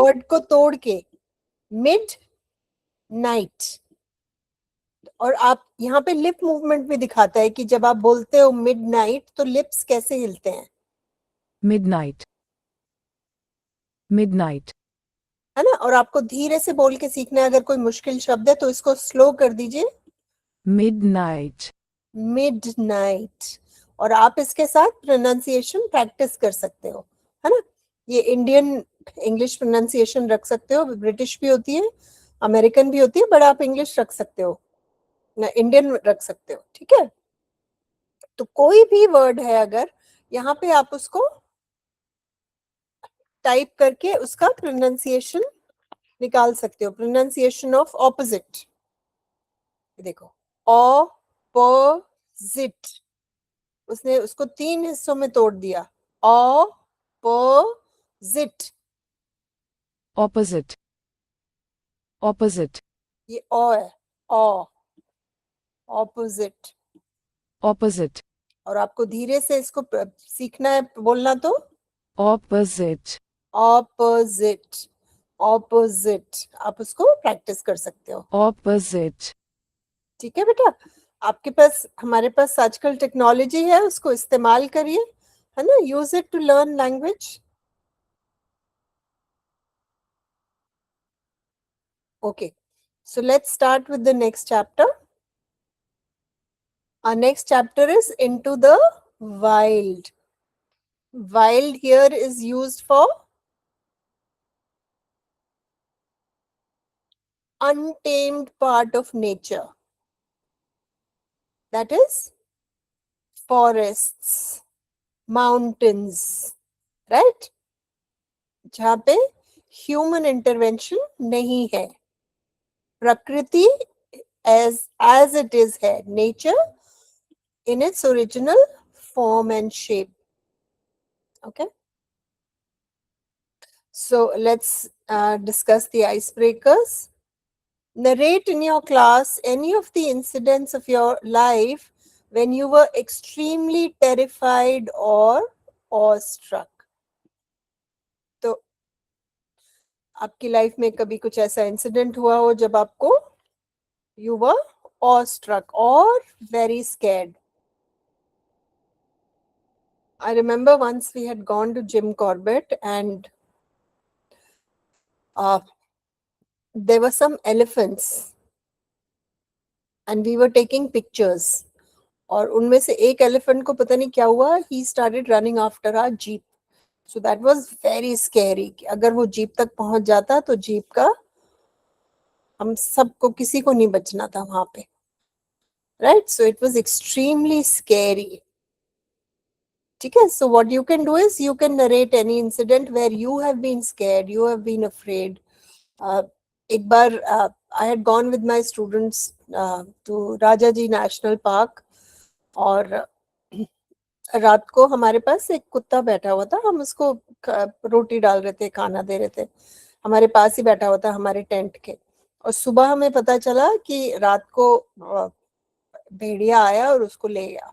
Word को तोड़ के मिड नाइट, और आप यहाँ पे लिप मूवमेंट भी दिखाता है कि जब आप बोलते हो मिड नाइट तो लिप्स कैसे हिलते हैं, midnight, midnight, है ना। और आपको धीरे से बोल के सीखना है, अगर कोई मुश्किल शब्द है तो इसको स्लो कर दीजिए, midnight, मिडनाइट। और आप इसके साथ प्रोनाउंसिएशन प्रैक्टिस कर सकते हो, है ना। ये इंडियन इंग्लिश प्रोनाउंसिएशन रख सकते हो, ब्रिटिश भी होती है, अमेरिकन भी होती है, बट आप इंग्लिश रख सकते हो, इंडियन रख सकते हो, ठीक है। तो कोई भी वर्ड है अगर यहाँ पे आप उसको टाइप करके उसका प्रोनाउंसिएशन निकाल सकते हो। प्रोनाउंसिएशन ऑफ ऑपोजिट देखो, ऑपोजिट, उसने उसको 3 हिस्सों में तोड़ दिया, ऑपोजिट, opposite, opposite, ये ओ है, ओ, ऑपोजिट। opposite, और आपको धीरे से इसको सीखना है बोलना, तो opposite, ऑपोजिट, ऑपोजिट, आप उसको प्रैक्टिस कर सकते हो, opposite, ठीक है बेटा। आपके पास, हमारे पास आजकल टेक्नोलॉजी है, उसको इस्तेमाल करिए, है ना, use it to learn language. Okay, so let's start with the next chapter. Our next chapter is into the wild. Wild here is used for untamed part of nature. That is forests, mountains, right? जहाँ पे human intervention नहीं है, प्रकृति as it is है, nature in its original form and shape. Okay. So let's discuss the icebreakers. Narrate in your class any of the incidents of your life when you were extremely terrified or awestruck. तो आपकी life में कभी कुछ ऐसा incident हुआ हो जब आपको you were awestruck or very scared. I remember once we had gone to Jim Corbett and there were some elephants and we were taking pictures. और उनमें से एक एलिफेंट को पता नहीं क्या हुआ, he started running after our jeep. So that was very scary. अगर वो जीप तक पहुंच जाता तो जीप का हम सबको, किसी को नहीं बचना था वहां पे, right? So it was extremely scary. ठीक है, so what you can do is you can narrate any incident where you have been scared, you have been afraid. एक बार I had gone with my students to Rajaji National Park, और रात को हमारे पास एक कुत्ता बैठा हुआ था, हम उसको रोटी डाल रहे थे, खाना दे रहे थे, हमारे पास ही बैठा हुआ था हमारे टेंट के। और सुबह हमें पता चला कि रात को भेड़िया आया और उसको ले गया।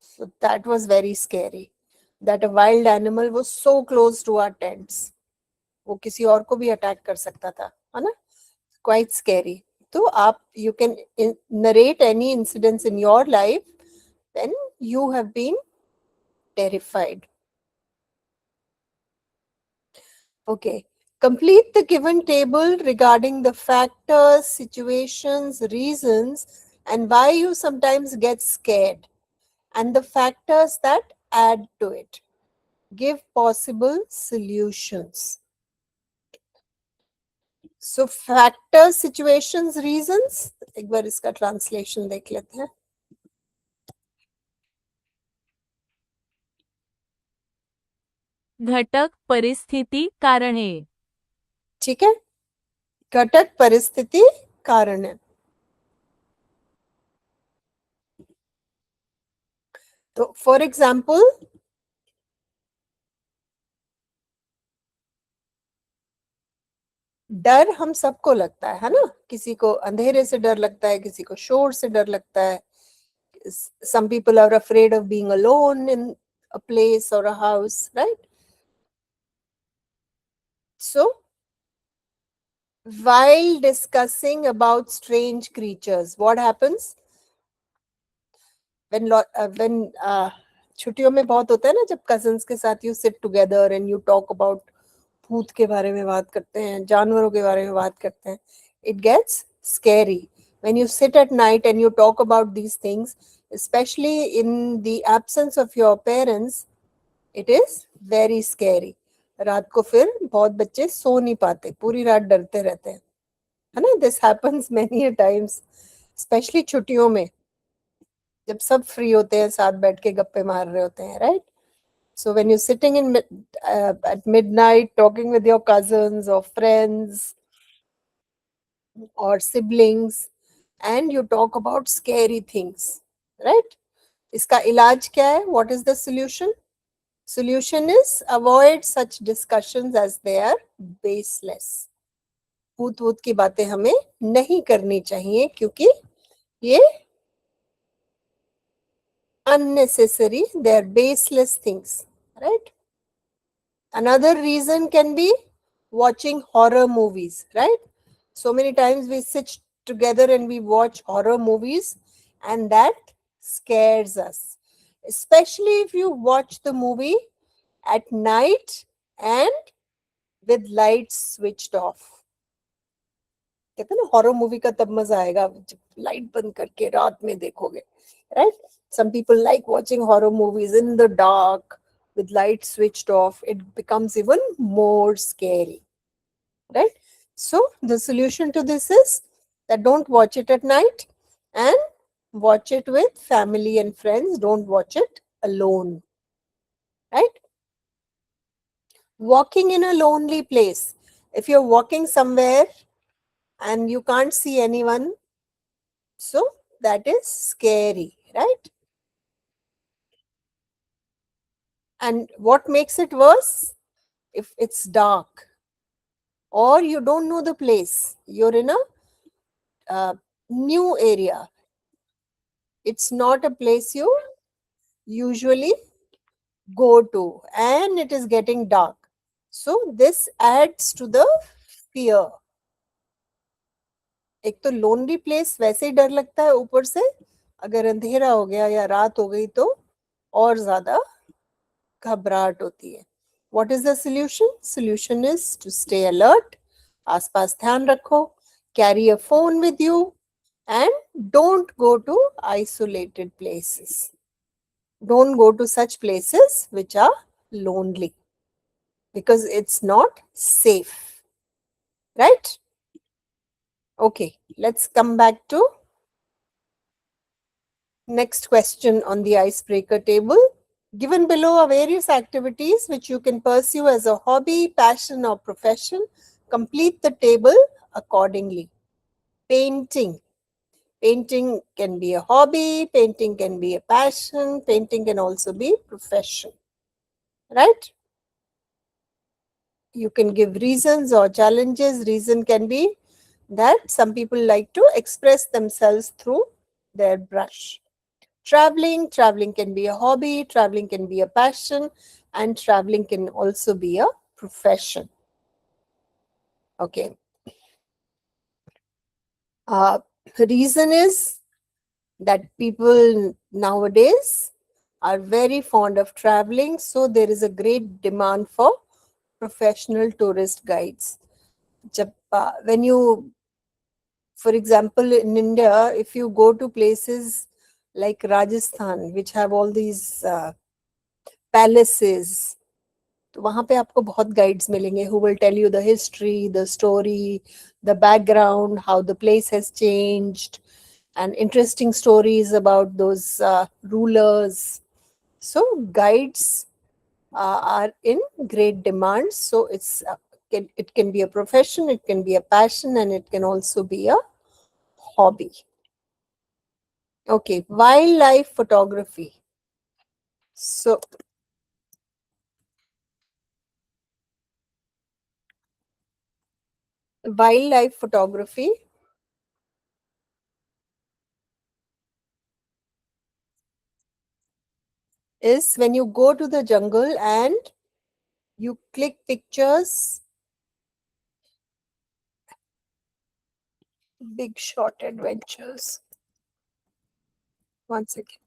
So that was very scary, that a wild animal was so close to our tents. वो किसी और को भी अटैक कर सकता था, है ना, quite scary. तो आप, you can narrate any incidents in your life when you have been terrified. Okay. Complete the given table regarding the factors, situations, reasons, and why you sometimes get scared, and the factors that add to it. Give possible solutions. So factors, situations, reasons. एक बार इसका translation देख लेते हैं. घटक, परिस्थिती, कारणे. ठीक है, घटक, परिस्थिति, कारण है. तो for example, डर हम सबको लगता है ना, किसी को अंधेरे से डर लगता है, किसी को शोर से डर लगता है. Some people are afraid of being alone in a place or a house, right? So, while discussing about strange creatures, what happens when छुट्टियों में बहुत होता है ना, जब कजन्स के साथ you sit together and you talk about भूत के बारे में बात करते हैं, जानवरों के बारे में बात करते हैं, it gets scary when you sit at night and you talk about these things, especially in the absence of your parents, it is very scary. रात को फिर बहुत बच्चे सो नहीं पाते, पूरी रात डरते रहते हैं, है ना. This happens many a times, specially छुट्टियों में जब सब फ्री होते हैं, साथ बैठ के गप्पे मार रहे होते हैं, right. So when you're sitting at midnight talking with your cousins or friends or siblings and you talk about scary things, right? इसका इलाज क्या है? What is the solution? Solution is avoid such discussions as they are baseless. भूत वूत की बातें हमें नहीं करनी चाहिए क्योंकि ये unnecessary, they are baseless things, right? Another reason can be watching horror movies, right? So many times we sit together and we watch horror movies and that scares us, especially if you watch the movie at night and with lights switched off. कहते हैं ना, horror movie का तब मजा आएगा जब light बंद करके रात में देखोगे, right. Some people like watching horror movies in the dark with lights switched off. It becomes even more scary, right? So the solution to this is that don't watch it at night and watch it with family and friends. Don't watch it alone, right? Walking in a lonely place. If you're walking somewhere and you can't see anyone, so that is scary, right? And what makes it worse? If it's dark or you don't know the place, you're in a new area, it's not a place you usually go to and it is getting dark, so this adds to the fear. एक तो lonely place वैसे ही डर लगता है, ऊपर से अगर अंधेरा हो गया या रात हो गई तो और ज्यादा घबराहट होती है. What is the solution? Solution is to stay alert. आसपास ध्यान रखो. Carry a phone with you and don't go to isolated places. Don't go to such places which are lonely because it's not safe. Right? Okay, let's come back to next question on the icebreaker table. Given below are various activities which you can pursue as a hobby, passion, or profession. Complete the table accordingly. Painting. Painting can be a hobby, painting can be a passion, painting can also be profession. Right? You can give reasons or challenges. Reason can be that some people like to express themselves through their brush. Traveling can be a hobby, traveling can be a passion, and traveling can also be a profession. Okay. Reason is that people nowadays are very fond of traveling, so there is a great demand for professional tourist guides. When you, for example, in India, if you go to places like Rajasthan, which have all these palaces, तो वहाँ पे आपको बहुत guides मिलेंगे who will tell you the history, the story, the background, how the place has changed, and interesting stories about those rulers. So guides are in great demand. So it can be a profession, it can be a passion, and it can also be a hobby. Okay, wildlife photography. So wildlife photography is when you go to the jungle and you click pictures Big Shot Adventures. One second.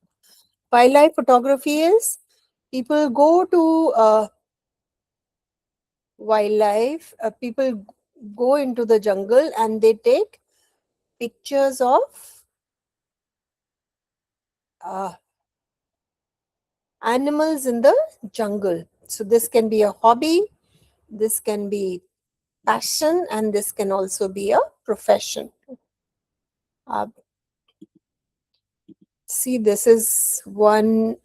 Wildlife photography is people go to wildlife, people go into the jungle and they take pictures of animals in the jungle. So this can be a hobby, this can be passion, and this can also be a profession. See, this is one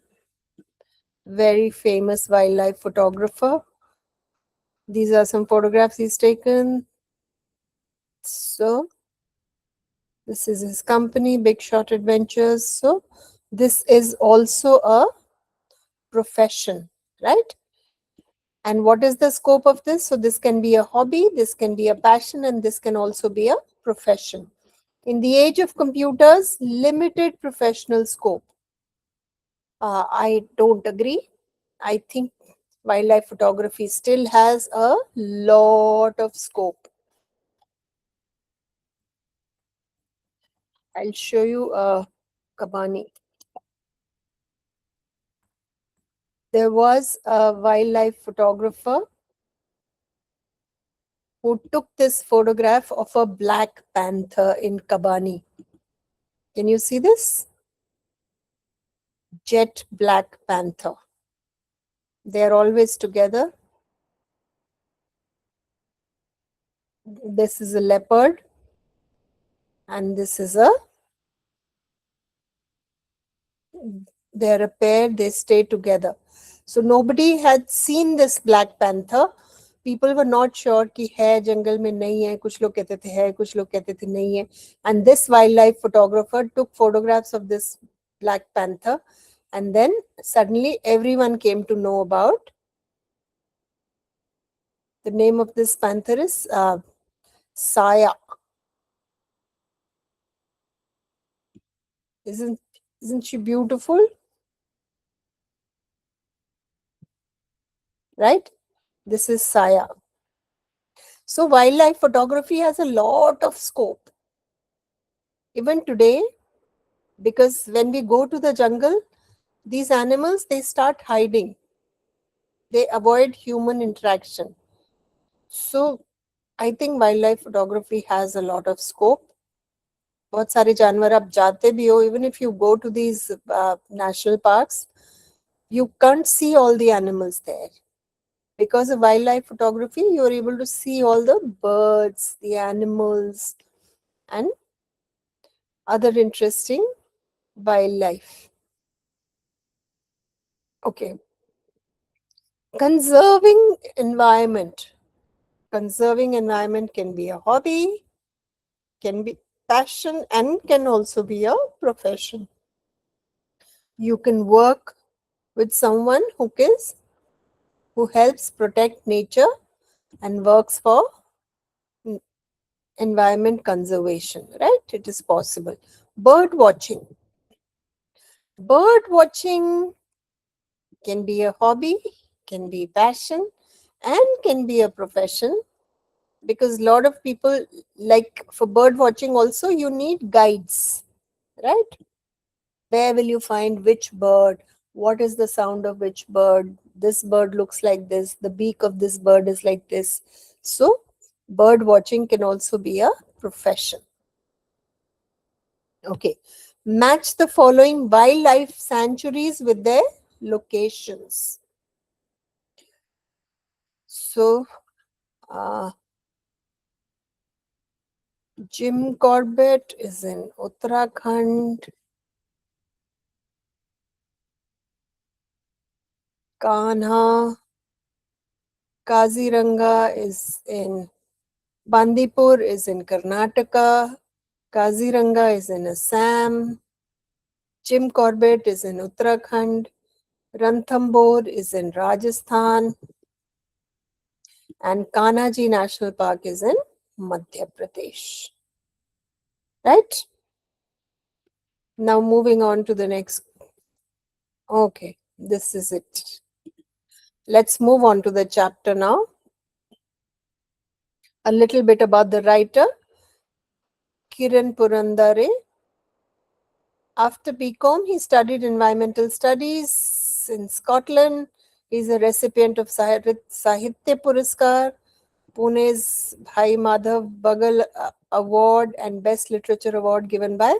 very famous wildlife photographer. These are some photographs he's taken. So this is his company, Big Shot Adventures. So this is also a profession, right? And what is the scope of this? So this can be a hobby, this can be a passion, and this can also be a profession. In the age of computers, limited professional scope. I don't agree. I think wildlife photography still has a lot of scope. I'll show you a Kabani. There was a wildlife photographer who took this photograph of a black panther in Kabani. Can you see this? Jet black panther. They are always together. This is a leopard and this is a, they're a pair, they stay together. So nobody had seen this black panther. People were not sure कि है जंगल में नहीं है, कुछ लोग कहते थे है, कुछ लोग कहते थे नहीं है. And this wildlife photographer took photographs of this black panther, and then suddenly everyone came to know about. The name of this panther is Saya. Isn't she beautiful? Right? This is Saya. So wildlife photography has a lot of scope. Even today, because when we go to the jungle, these animals, they start hiding. They avoid human interaction. So I think wildlife photography has a lot of scope. बहुत सारे जानवर आप जाते भी हो, even if you go to these national parks, you can't see all the animals there. Because of wildlife photography, you are able to see all the birds, the animals, and other interesting wildlife. Okay. Conserving environment. Conserving environment can be a hobby, can be passion, and can also be a profession. You can work with someone who helps protect nature and works for environment conservation, right? It is possible. Bird watching. Bird watching can be a hobby, can be passion, and can be a profession, because a lot of people, like for bird watching also, you need guides, right? Where will you find which bird? What is the sound of which bird? This bird looks like this. The beak of this bird is like this. So bird watching can also be a profession. Okay. Match the following wildlife sanctuaries with their locations. So, Jim Corbett is in Uttarakhand. Kanha, Kaziranga is in Bandipur is in Karnataka. Kaziranga is in Assam. Jim Corbett is in Uttarakhand. Ranthambore is in Rajasthan. And Kanaji National Park is in Madhya Pradesh. Right? Now moving on to the next. Okay, this is it. Let's move on to the chapter now. A little bit about the writer. Kiran Purandare. After BCom, he studied environmental studies in Scotland. He's a recipient of Sahitya Puraskar, Pune's Bhai Madhav Bagal Award, and Best Literature Award given by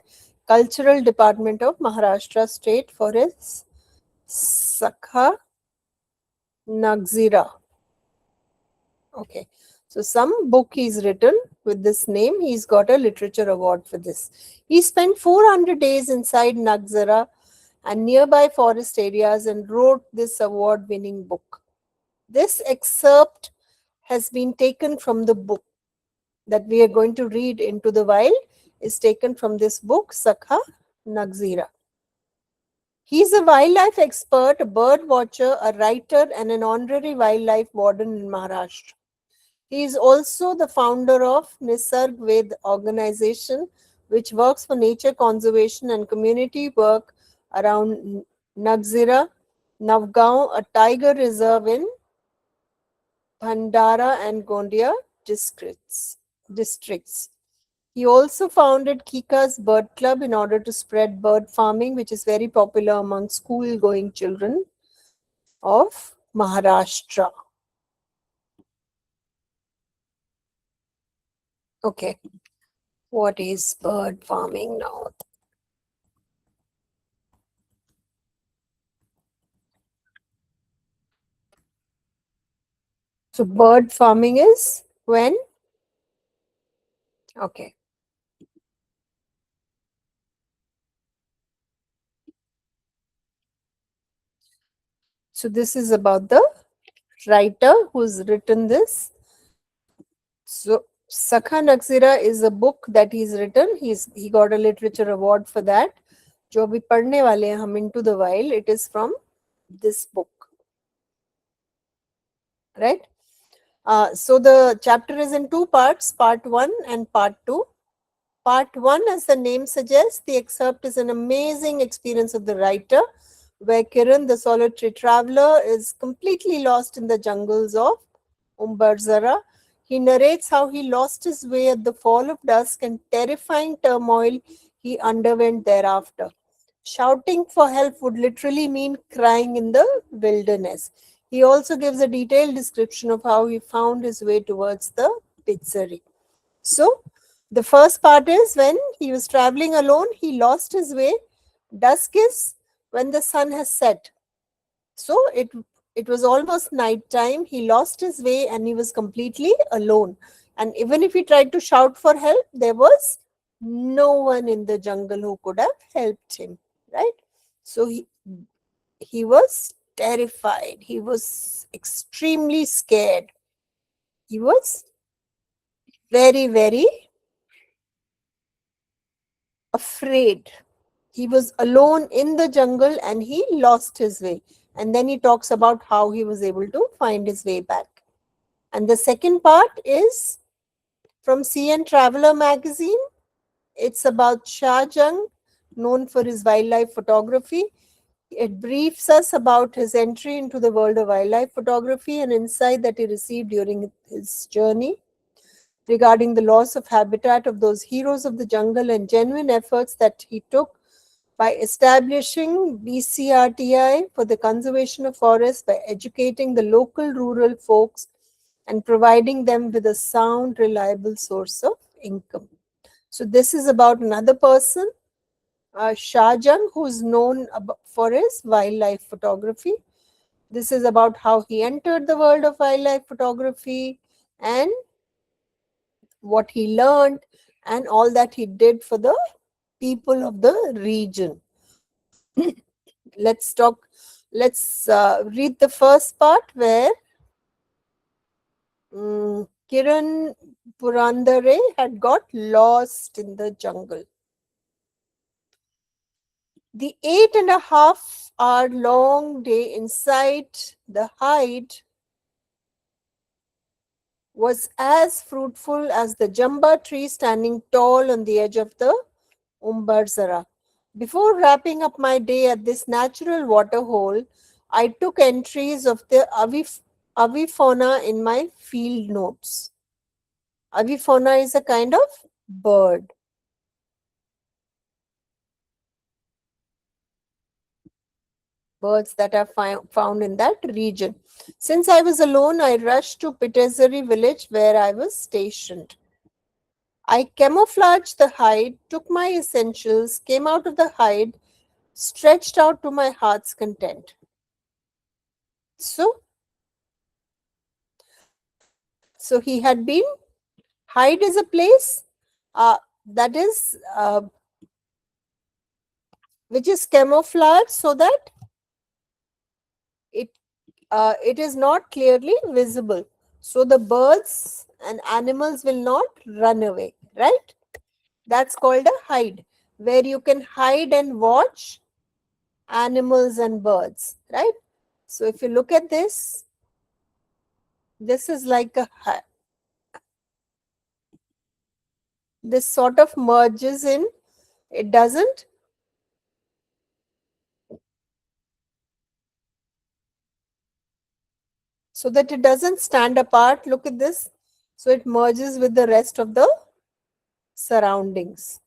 Cultural Department of Maharashtra State for his Sakha Nagzira. Okay, so some book he's written with this name. He's got a literature award for this. He spent 400 days inside Nagzara and nearby forest areas and wrote this award-winning book. This excerpt has been taken from the book that we are going to read into the wild, is taken from this book, Sakha Nagzira. He's a wildlife expert, a bird watcher, a writer, and an honorary wildlife warden in Maharashtra. He is also the founder of Nisarg Ved organization, which works for nature conservation and community work around Nagzira, Navgaon, a tiger reserve in Bhandara and Gondia districts. He also founded Kika's Bird Club in order to spread bird farming, which is very popular among school-going children of Maharashtra. Okay, what is bird farming now? So bird farming is when? Okay. So this is about the writer who's written this. So Sakha Nagzira is a book that he's written. He got a literature award for that. जो अभी पढ़ने वाले हैं हम Into the Wild, it is from this book. Right? So the chapter is in two parts, part 1 and part 2. Part 1, as the name suggests, the excerpt is an amazing experience of the writer, where Kiran, the solitary traveler, is completely lost in the jungles of Umbarzara. He narrates how he lost his way at the fall of dusk and terrifying turmoil he underwent thereafter. Shouting for help would literally mean crying in the wilderness. He also gives a detailed description of how he found his way towards the Pizzeri. So, the first part is when he was traveling alone, he lost his way. Dusk is when the sun has set. So, it was almost night time. He lost his way and he was completely alone. And even if he tried to shout for help, there was no one in the jungle who could have helped him, right? So, he was terrified. He was extremely scared. He was very, very afraid. He was alone in the jungle and he lost his way. And then he talks about how he was able to find his way back. And the second part is from CN Traveler magazine. It's about Shah Jung, known for his wildlife photography. It briefs us about his entry into the world of wildlife photography and insight that he received during his journey regarding the loss of habitat of those heroes of the jungle and genuine efforts that he took by establishing BCRTI for the conservation of forests, by educating the local rural folks and providing them with a sound, reliable source of income. So this is about another person, Shah Jung, who is known for his wildlife photography. This is about how he entered the world of wildlife photography and what he learned and all that he did for the people of the region. Let's read the first part where Kiran Purandare had got lost in the jungle. The 8.5-hour long day inside the hide was as fruitful as the jamba tree standing tall on the edge of the Umbarzara. Before wrapping up my day at this natural waterhole, I took entries of the avifauna in my field notes. Avifauna is a kind of bird. birds that are found in that region. Since I was alone, I rushed to Pitesari village where I was stationed. I camouflaged the hide, took my essentials, came out of the hide, stretched out to my heart's content. So he had been, hide is a place that is which is camouflaged so that it is not clearly visible, so the birds and animals will not run away, right? That's called a hide, where you can hide and watch animals and birds, right? So if you look at this, this is like a this sort of merges in, it doesn't, so that it doesn't stand apart. Look at this. So it merges with the rest of the surroundings,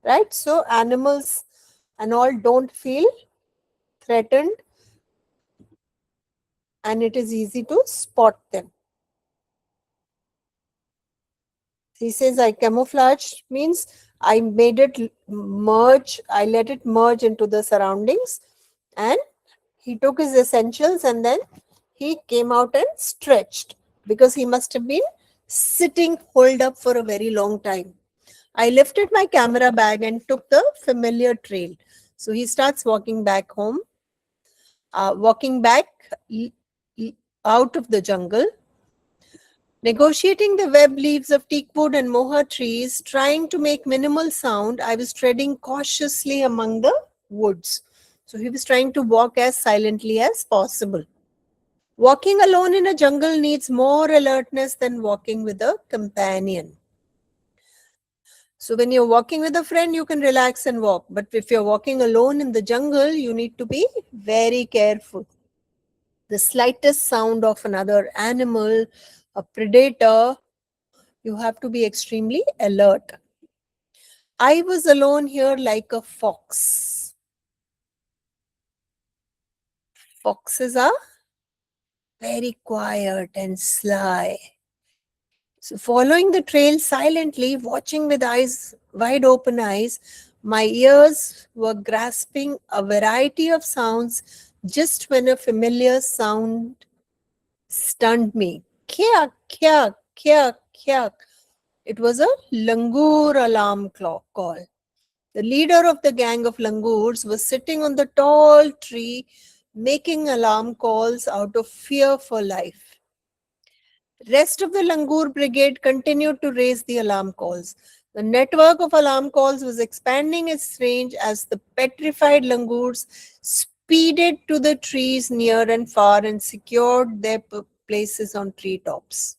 right? So animals and all don't feel threatened, and it is easy to spot them. He says, I camouflaged means I made it merge, I let it merge into the surroundings, and he took his essentials and then he came out and stretched because he must have been sitting holed up for a very long time. I lifted my camera bag and took the familiar trail. So he starts walking back home, walking back out of the jungle, negotiating the web leaves of teakwood and moha trees, trying to make minimal sound. I was treading cautiously among the woods. So he was trying to walk as silently as possible. Walking alone in a jungle needs more alertness than walking with a companion. So when you're walking with a friend, you can relax and walk. But if you're walking alone in the jungle, you need to be very careful. The slightest sound of another animal, a predator, you have to be extremely alert. I was alone here like a fox. Foxes are very quiet and sly. So following the trail silently, watching with eyes, wide open eyes, my ears were grasping a variety of sounds just when a familiar sound stunned me. Kyak, kyak, kyak, kyak. It was a langur alarm call. The leader of the gang of langurs was sitting on the tall tree making alarm calls out of fear for life. Rest of the Langur brigade continued to raise the alarm calls. The network of alarm calls was expanding its range as the petrified langurs speeded to the trees near and far and secured their places on treetops.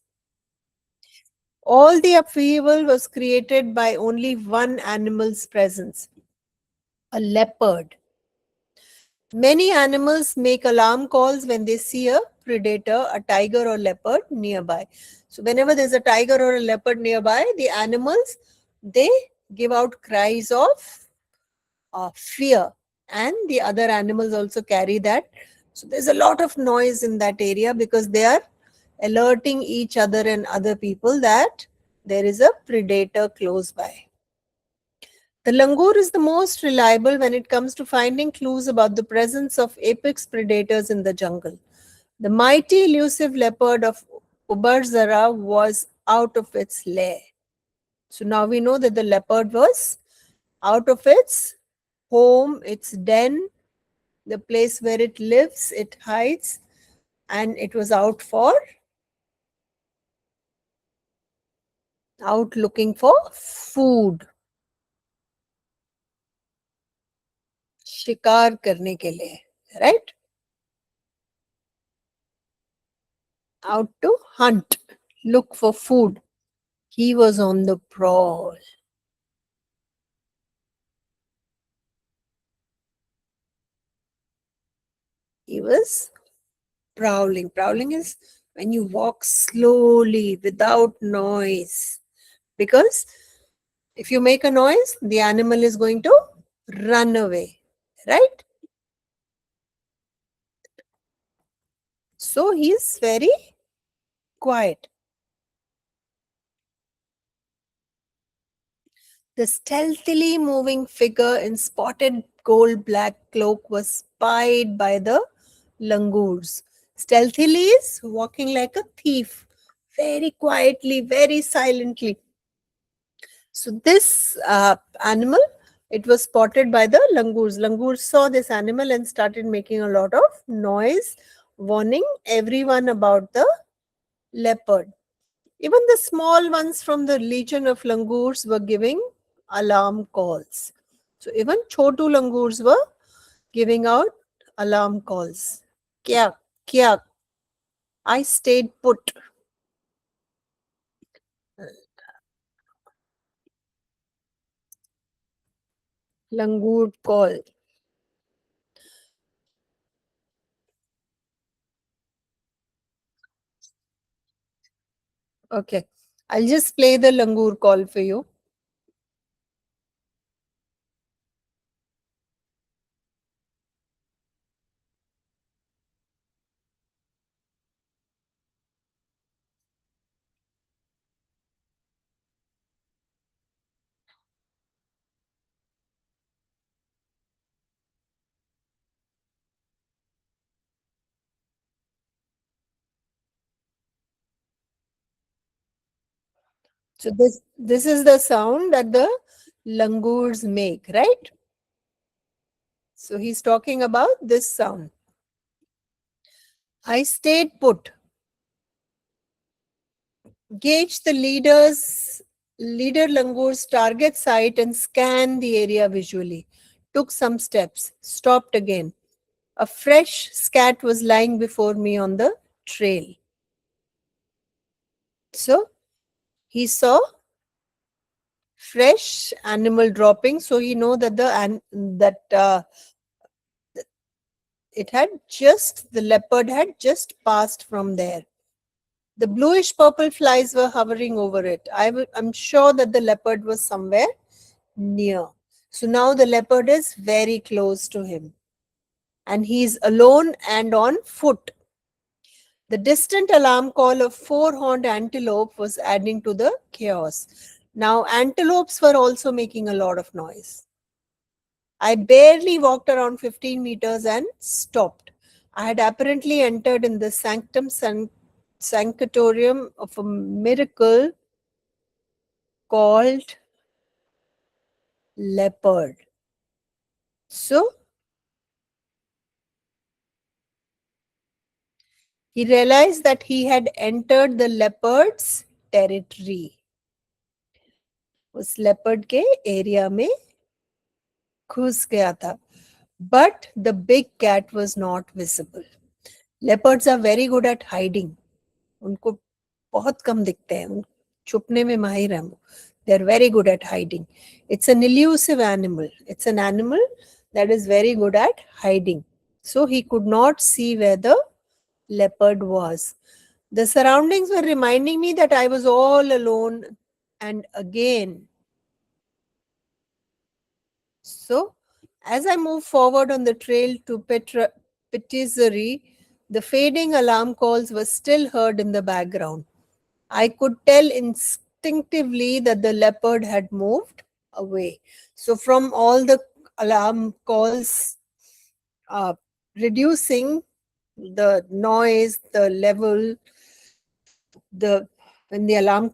All the upheaval was created by only one animal's presence, a leopard. Many animals make alarm calls when they see a predator, a tiger or leopard nearby. So whenever there's a tiger or a leopard nearby, the animals, they give out cries of fear, and the other animals also carry that. So there's a lot of noise in that area because they are alerting each other and other people that there is a predator close by. The langur is the most reliable when it comes to finding clues about the presence of apex predators in the jungle. The mighty elusive leopard of Ubarzara was out of its lair. So now we know that the leopard was out of its home, its den, the place where it lives, it hides, and it was out looking for food. शिकार करने के लिए, right? Out to hunt, look for food. He was on the prowl. He was prowling. Prowling is when you walk slowly without noise. Because if you make a noise, the animal is going to run away, right? So he's very quiet. The stealthily moving figure in spotted gold black cloak was spied by the langurs. Stealthily is walking like a thief, very quietly, very silently. So this animal, it was spotted by the langurs. Langurs saw this animal and started making a lot of noise, warning everyone about the leopard. Even the small ones from the legion of langurs were giving alarm calls. So even chotu langurs were giving out alarm calls. Kya, kya, I stayed put. Langur call. Okay. I'll just play the langur call for you. So this is the sound that the langurs make, right? So he's talking about this sound. I stayed put. Gauge the leader langur's target site and scan the area visually. Took some steps, stopped again. A fresh scat was lying before me on the trail. So he saw fresh animal dropping, so he know that the leopard had just passed from there. The bluish purple flies were hovering over it. I'm sure that the leopard was somewhere near. So now the leopard is very close to him and he's alone and on foot. The distant alarm call of four-horned antelope was adding to the chaos. Now antelopes were also making a lot of noise. I barely walked around 15 meters and stopped. I had apparently entered in the sanctorium of a miracle called leopard. So he realized that he had entered the leopard's territory. उस leopard के area में घुस गया था. But the big cat was not visible. Leopards are very good at hiding. उनको बहुत कम दिखते हैं. छुपने में माहिर हैं. They are very good at hiding. It's an elusive animal. It's an animal that is very good at hiding. So he could not see where the leopard was. The surroundings were reminding me that I was all alone and again. So as I moved forward on the trail to Patisserie, the fading alarm calls were still heard in the background. I could tell instinctively that the leopard had moved away. So from all the alarm calls reducing the noise, the level, when the alarm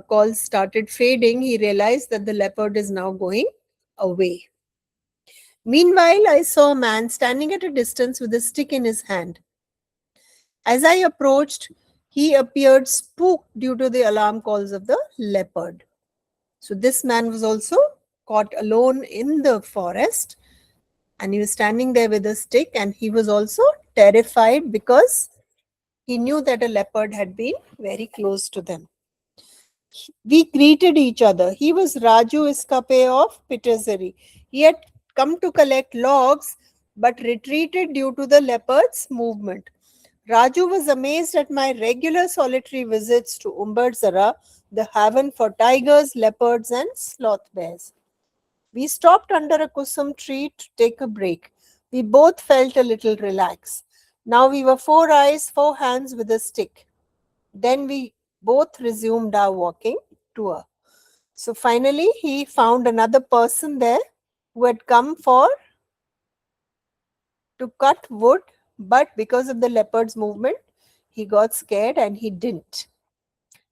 calls started fading, he realized that the leopard is now going away. Meanwhile, I saw a man standing at a distance with a stick in his hand. As I approached, he appeared spooked due to the alarm calls of the leopard. So this man was also caught alone in the forest and he was standing there with a stick and he was also terrified because he knew that a leopard had been very close to them. We greeted each other. He was Raju Iskape of Patisserie. He had come to collect logs but retreated due to the leopard's movement. Raju was amazed at my regular solitary visits to Umbarzara, the haven for tigers, leopards, and sloth bears. We stopped under a kusum tree to take a break. We both felt a little relaxed. Now we were 4 eyes, 4 hands with a stick. Then we both resumed our walking tour. So finally, he found another person there who had come to cut wood, but because of the leopard's movement, he got scared and he didn't.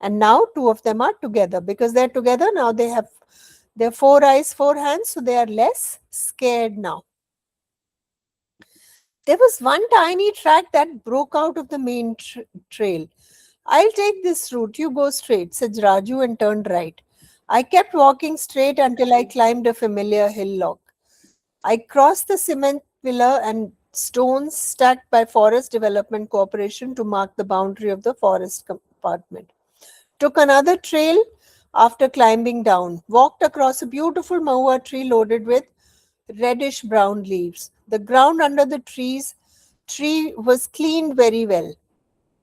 And now two of them are together. Because they're together, now they have their 4 eyes, 4 hands, so they are less scared now. There was one tiny track that broke out of the main trail. I'll take this route, you go straight, said Raju and turned right. I kept walking straight until I climbed a familiar hillock. I crossed the cement pillar and stones stacked by Forest Development Corporation to mark the boundary of the forest compartment. Took another trail after climbing down. Walked across a beautiful mahua tree loaded with reddish brown leaves. The ground under the tree was cleaned very well.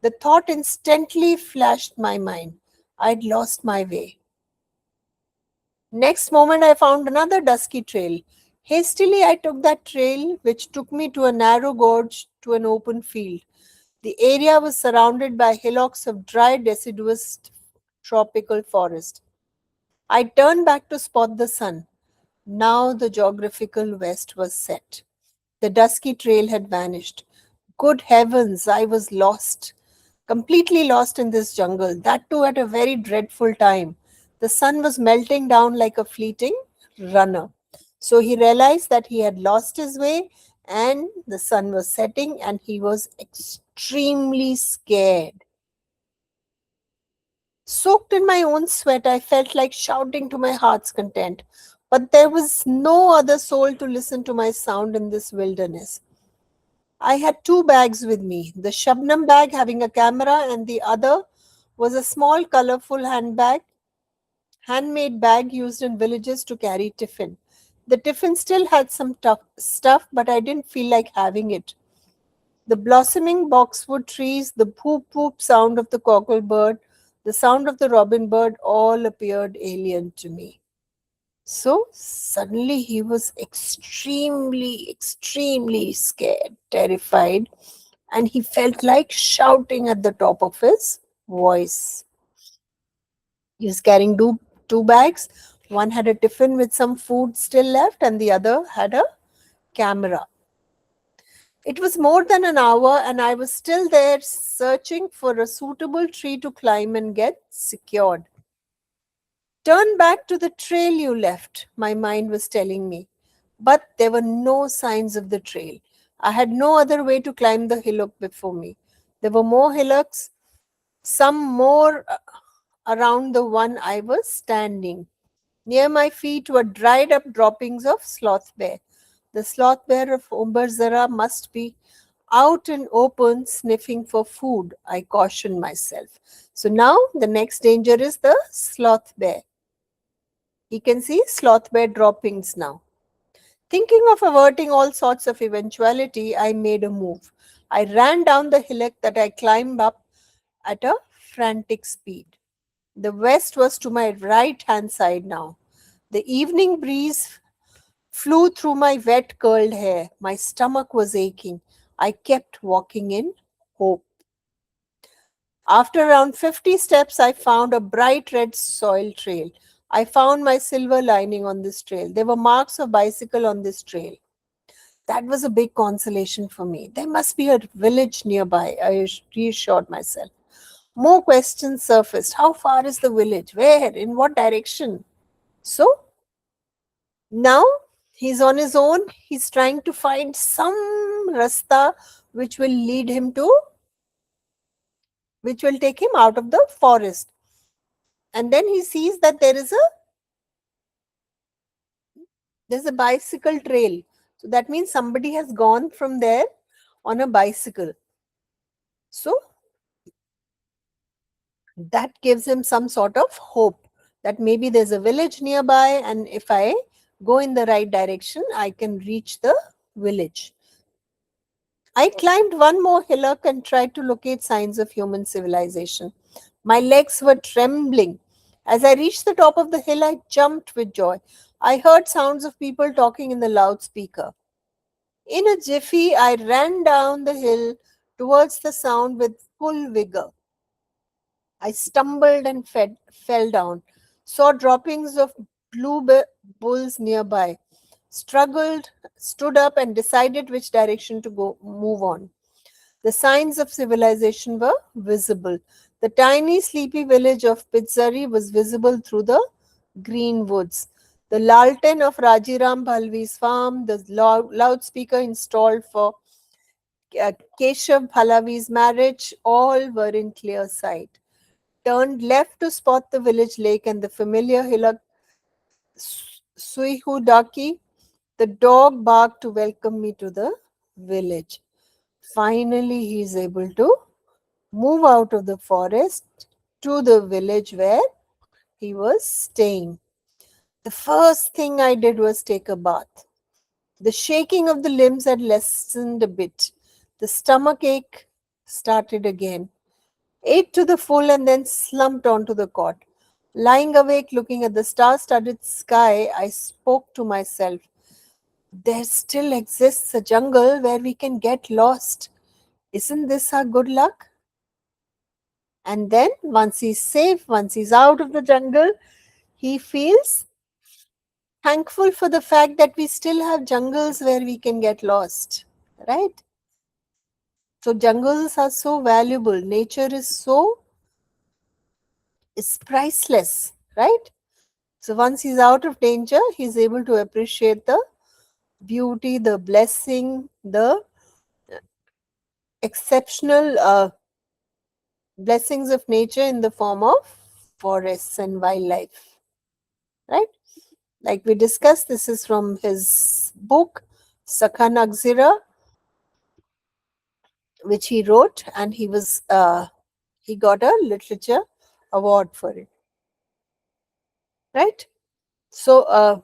The thought instantly flashed my mind. I'd lost my way. Next moment, I found another dusky trail. Hastily, I took that trail, which took me to a narrow gorge to an open field. The area was surrounded by hillocks of dry, deciduous tropical forest. I turned back to spot the sun. Now the geographical west was set. The dusky trail had vanished. Good heavens, I was lost. Completely lost in this jungle, that too at a very dreadful time. The sun was melting down like a fleeting runner. So he realized that he had lost his way and the sun was setting and he was extremely scared. Soaked in my own sweat, I felt like shouting to my heart's content. But there was no other soul to listen to my sound in this wilderness. I had 2 bags with me, the Shabnam bag having a camera and the other was a small colorful handmade bag used in villages to carry tiffin. The tiffin still had some tough stuff, but I didn't feel like having it. The blossoming boxwood trees, the poop poop sound of the cockle bird, the sound of the robin bird all appeared alien to me. So suddenly he was extremely scared, terrified, and he felt like shouting at the top of his voice. He was carrying two bags. One had a tiffin with some food still left, and the other had a camera. It was more than an hour, and I was still there searching for a suitable tree to climb and get secured. Turn back to the trail you left, my mind was telling me. But there were no signs of the trail. I had no other way to climb the hillock before me. There were more hillocks, some more around the one I was standing. Near my feet were dried up droppings of sloth bear. The sloth bear of Umbarzara must be out and open sniffing for food, I cautioned myself. So now the next danger is the sloth bear. You can see sloth bear droppings now. Thinking of averting all sorts of eventuality, I made a move. I ran down the hillock that I climbed up at a frantic speed. The west was to my right-hand side now. The evening breeze flew through my wet curled hair. My stomach was aching. I kept walking in hope. After around 50 steps, I found a bright red soil trail. I found my silver lining on this trail. There were marks of bicycle on this trail. That was a big consolation for me. There must be a village nearby, I reassured myself. More questions surfaced. How far is the village? Where? In what direction? So, now he's on his own. He's trying to find some rasta which will take him out of the forest. And then he sees that there's a bicycle trail. So that means somebody has gone from there on a bicycle. So that gives him some sort of hope that maybe there's a village nearby, and if I go in the right direction, I can reach the village. I climbed one more hillock and tried to locate signs of human civilization. My legs were trembling. As I reached the top of the hill, I jumped with joy. I heard sounds of people talking in the loudspeaker. In a jiffy, I ran down the hill towards the sound with full vigor. I stumbled and fell down, saw droppings of bulls nearby, struggled, stood up, and decided which direction to move on. The signs of civilization were visible. The tiny, sleepy village of Pizzari was visible through the green woods. The Lalten of Rajiram Bhalvi's farm, the loudspeaker installed for Keshav Bhalavi's marriage, all were in clear sight. Turned left to spot the village lake and the familiar hillock Suihudaki. The dog barked to welcome me to the village. Finally, he is able to move out of the forest to the village where he was staying. The first thing I did was take a bath. The shaking of the limbs had lessened a bit. The stomach ache started again. Ate to the full and then slumped onto the cot. Lying awake, looking at the star-studded sky, I spoke to myself. There still exists a jungle where we can get lost. Isn't this our good luck? And then, once he's safe, once he's out of the jungle, he feels thankful for the fact that we still have jungles where we can get lost, right? So jungles are so valuable. Nature is priceless, right? So once he's out of danger, he's able to appreciate the beauty, the blessing, the exceptional blessings of nature in the form of forests and wildlife, right? Like we discussed, this is from his book, Sakha Nagzira, which he wrote, and he got a literature award for it, right? So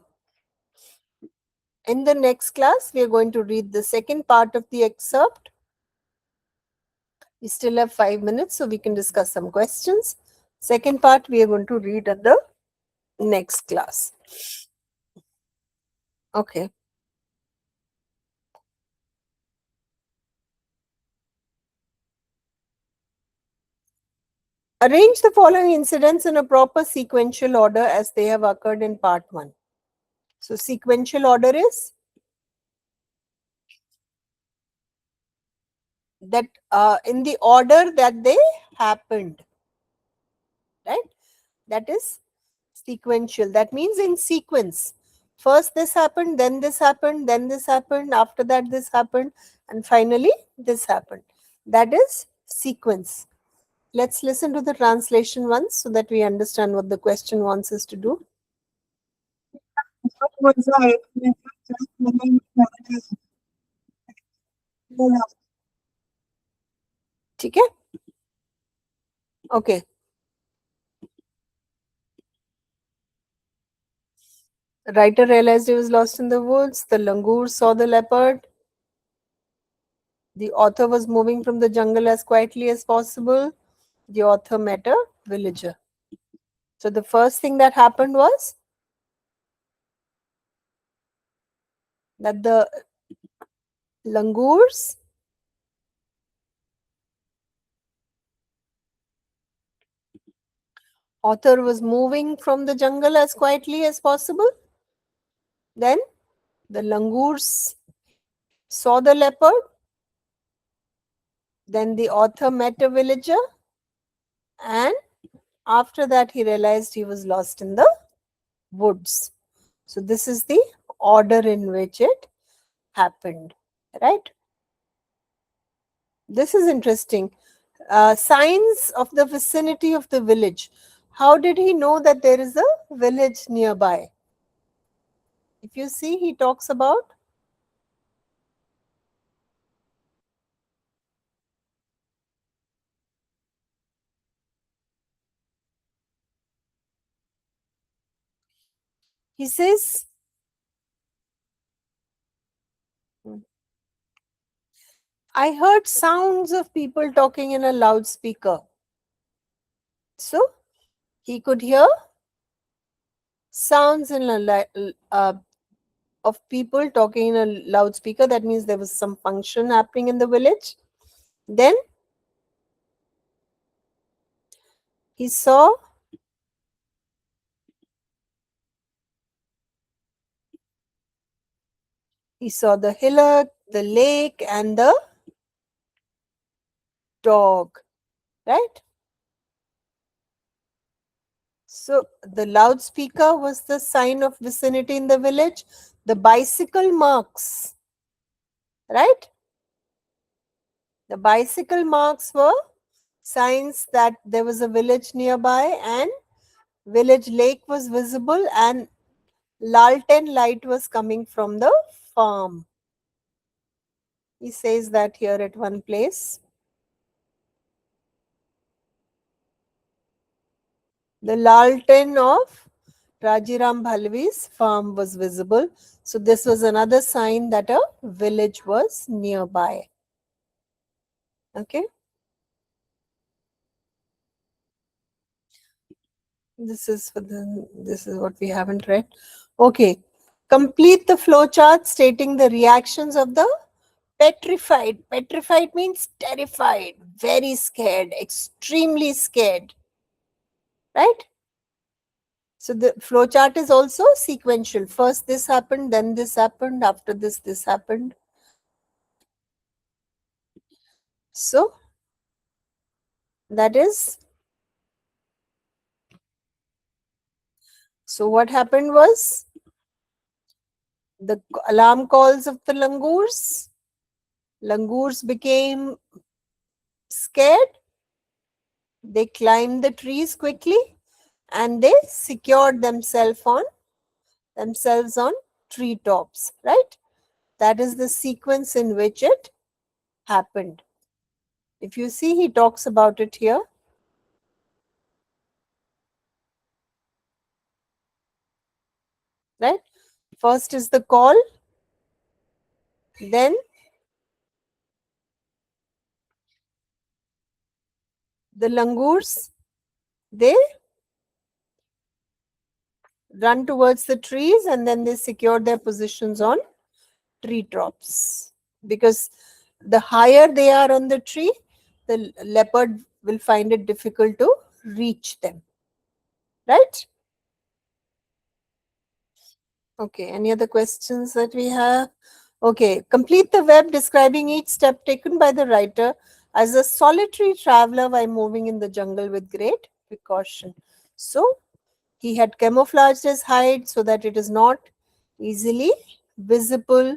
in the next class, we are going to read the second part of the excerpt. We still have 5 minutes, so we can discuss some questions. Second part, we are going to read at the next class. Okay. Arrange the following incidents in a proper sequential order as they have occurred in part 1. So sequential order is that in the order that they happened, right? That is sequential. That means in sequence. First this happened, then this happened, then this happened, after that this happened, and finally this happened. That is sequence. Let's listen to the translation once so that we understand what the question wants us to do. ठीक है? Okay. The writer realized he was lost in the woods. The langur saw the leopard. The author was moving from the jungle as quietly as possible. The author met a villager. So the first thing that happened was that the langurs author was moving from the jungle as quietly as possible. Then the langurs saw the leopard. Then the author met a villager. And after that, he realized he was lost in the woods. So this is the order in which it happened, right? This is interesting. Signs of the vicinity of the village. How did he know that there is a village nearby? If you see, he talks about he says, I heard sounds of people talking in a loudspeaker. So he could hear sounds in of people talking in a loudspeaker. That means there was some function happening in the village. Then he saw the hillock, the lake, and the dog, right? So the loudspeaker was the sign of vicinity in the village. The bicycle marks, right? The bicycle marks were signs that there was a village nearby and village lake was visible and Lalten light was coming from the farm. He says that here at one place. The Lalten of Rajiram Bhalvi's farm was visible. So this was another sign that a village was nearby. Okay. This is what we haven't read. Okay. Complete the flowchart stating the reactions of the petrified. Petrified means terrified, very scared, extremely scared. Right? So the flowchart is also sequential. First this happened, then this happened, after this happened. So that is, so what happened was the alarm calls of the langurs. Langurs became scared. They climbed the trees quickly and they secured themselves on treetops, right? That is the sequence in which it happened. If you see, he talks about it here. Right? First is the call, then the langurs, they run towards the trees and then they secure their positions on tree tops. Because the higher they are on the tree, the leopard will find it difficult to reach them. Right? Okay, any other questions that we have? Okay, complete the web describing each step taken by the writer as a solitary traveler while moving in the jungle with great precaution. So, he had camouflaged his hide so that it is not easily visible.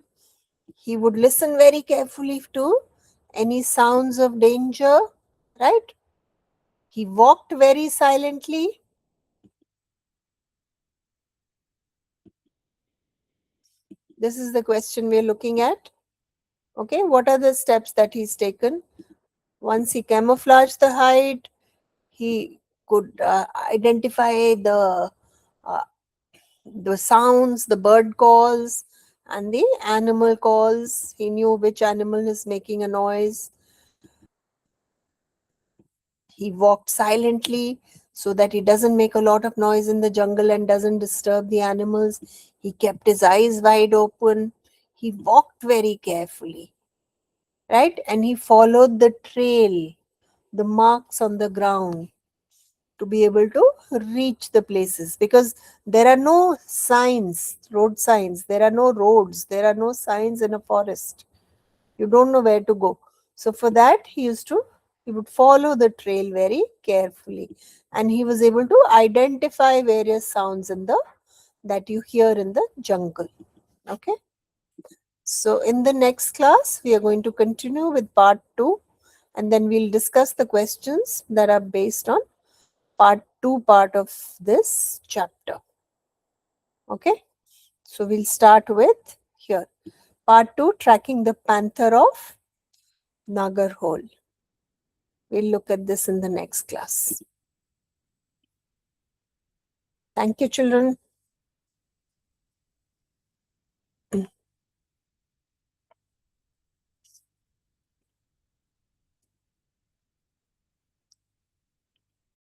He would listen very carefully to any sounds of danger, right? He walked very silently. This is the question we are looking at. Okay, what are the steps that he's taken? Once he camouflaged the hide, he could identify the sounds, the bird calls, and the animal calls. He knew which animal is making a noise. He walked silently so that he doesn't make a lot of noise in the jungle and doesn't disturb the animals. He kept his eyes wide open. He walked very carefully, right? And he followed the trail, the marks on the ground, to be able to reach the places, because there are no signs, road signs, there are no roads, there are no signs in a forest. You don't know where to go. So for that, he would follow the trail very carefully, and he was able to identify various sounds that you hear in the jungle. Okay. So in the next class, we are going to continue with part 2, and then we'll discuss the questions that are based on part of this chapter. Okay. So we'll start with here. Part 2, tracking the panther of Nagarhole. We'll look at this in the next class. Thank you, children.